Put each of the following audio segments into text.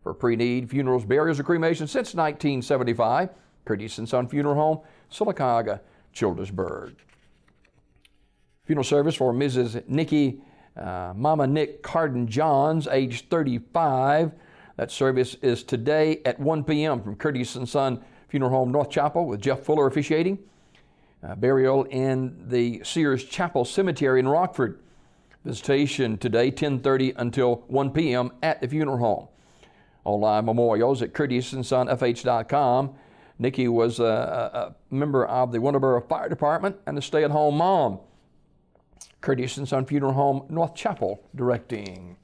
For pre-need funerals, burials, or cremation since 1975, Curtis & Son Funeral Home, Sylacauga, Childersburg. Funeral service for Mrs. Nikki Mama Nick Carden Johns, age 35. That service is today at 1 p.m. from Curtis & Son Funeral Home, North Chapel, with Jeff Fuller officiating. Burial in the Sears Chapel Cemetery in Rockford. Visitation today, 10:30 until 1 p.m. at the funeral home. Online memorials at curtisondsonfh.com. Nikki was a member of the Winterboro Fire Department and a stay-at-home mom. Curtis & Son Funeral Home, North Chapel, directing.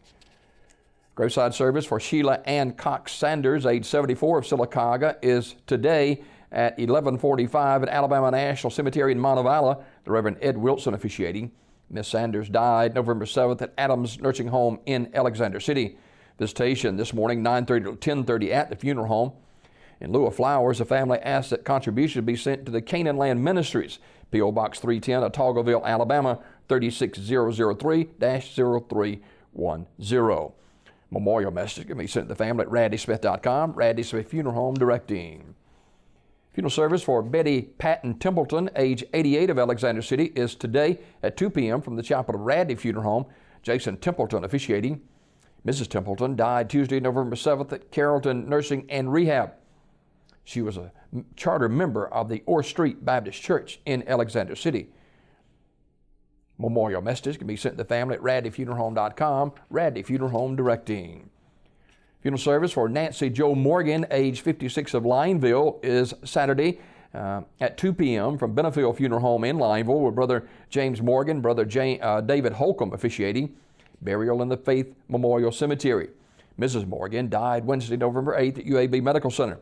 Graveside service for Sheila Ann Cox Sanders, age 74, of Sylacauga, is today at 11:45 at Alabama National Cemetery in Montevallo. The Reverend Ed Wilson officiating. Miss Sanders died November 7th at Adams Nursing Home in Alexander City. Visitation this morning, 9:30 to 10:30 at the funeral home. In lieu of flowers, the family asked that contributions be sent to the Canaan Land Ministries, P.O. Box 310, Otagoville, Alabama, 36003-0310. Memorial message can be sent to the family at raddysmith.com. Raddy Smith Funeral Home, directing. Funeral service for Betty Patton Templeton, age 88, of Alexander City, is today at 2 p.m. from the chapel of Raddy Funeral Home. Jason Templeton officiating. Mrs. Templeton died Tuesday, November 7th at Carrollton Nursing and Rehab. She was a charter member of the Orr Street Baptist Church in Alexander City. Memorial messages can be sent to the family at raddyfuneralhome.com. Raddy Funeral Home, directing. Funeral service for Nancy Joe Morgan, age 56, of Lineville, is Saturday at 2 p.m. from Benefield Funeral Home in Lineville, with Brother James Morgan, Brother David Holcomb officiating. Burial in the Faith Memorial Cemetery. Mrs. Morgan died Wednesday, November 8th at UAB Medical Center.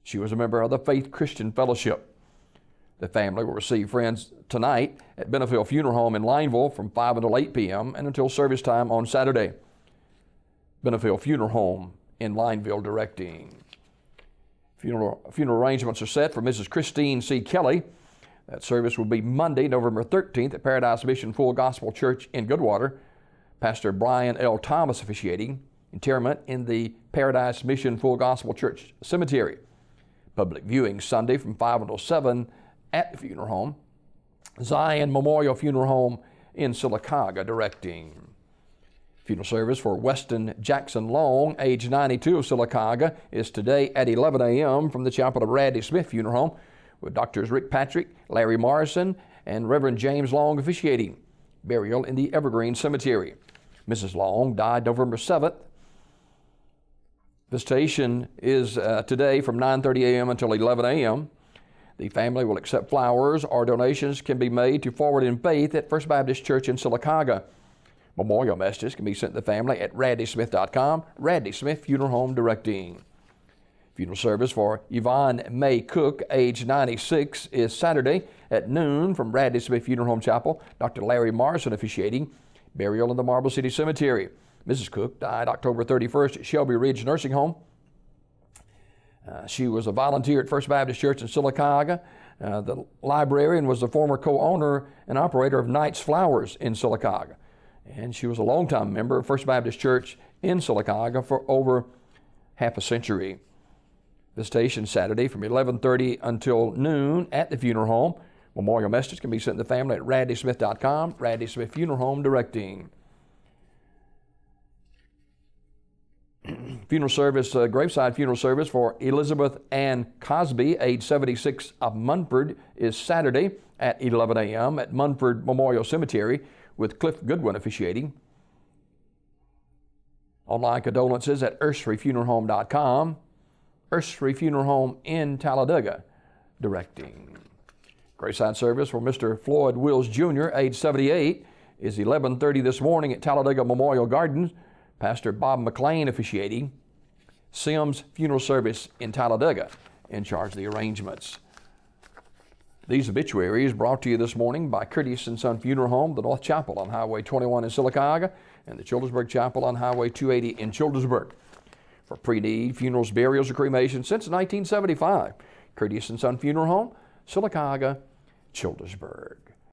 She was a member of the Faith Christian Fellowship. The family will receive friends tonight at Benefield Funeral Home in Lineville from 5 until 8 p.m. and until service time on Saturday. Benefield Funeral Home in Lineville, directing. Funeral arrangements are set for Mrs. Christine C. Kelly. That service will be Monday, November 13th at Paradise Mission Full Gospel Church in Goodwater. Pastor Brian L. Thomas officiating. Interment in the Paradise Mission Full Gospel Church Cemetery. Public viewing Sunday from 5 until 7 at the funeral home. Zion Memorial Funeral Home in Sylacauga, directing. Funeral service for Weston Jackson Long, age 92, of Sylacauga, is today at 11 a.m. from the chapel of Raddy Smith Funeral Home, with Doctors Rick Patrick, Larry Morrison, and Reverend James Long officiating. Burial in the Evergreen Cemetery. Mrs. Long died November 7th. Visitation is today from 9:30 a.m. until 11 a.m. The family will accept flowers, or donations can be made to Forward in Faith at First Baptist Church in Sylacauga. Memorial messages can be sent to the family at raddysmith.com. Raddy Smith Funeral Home, directing. Funeral service for Yvonne May Cook, age 96, is Saturday at noon from Raddy Smith Funeral Home Chapel. Dr. Larry Morrison officiating. Burial in the Marble City Cemetery. Mrs. Cook died October 31st at Shelby Ridge Nursing Home. She was a volunteer at First Baptist Church in Sylacauga. The librarian was the former co-owner and operator of Knight's Flowers in Sylacauga. And she was a longtime member of First Baptist Church in Sylacauga for over half a century. Visitation Saturday from 11:30 until noon at the funeral home. Memorial messages can be sent to the family at raddysmith.com. Raddy Smith Funeral Home, directing. Funeral service, graveside funeral service for Elizabeth Ann Cosby, age 76, of Munford, is Saturday at 11 a.m. at Munford Memorial Cemetery, with Cliff Goodwin officiating. Online condolences at ursrefuneralhome.com. Ursrey Funeral Home in Talladega, directing. Graveside service for Mr. Floyd Wills Jr., age 78, is 11:30 this morning at Talladega Memorial Gardens. Pastor Bob McLean officiating. Sims Funeral Service in Talladega in charge of the arrangements. These obituaries brought to you this morning by Curtis & Son Funeral Home, the North Chapel on Highway 21 in Sylacauga, and the Childersburg Chapel on Highway 280 in Childersburg. For pre-need funerals, burials, or cremation since 1975, Curtis & Son Funeral Home, Sylacauga, Childersburg.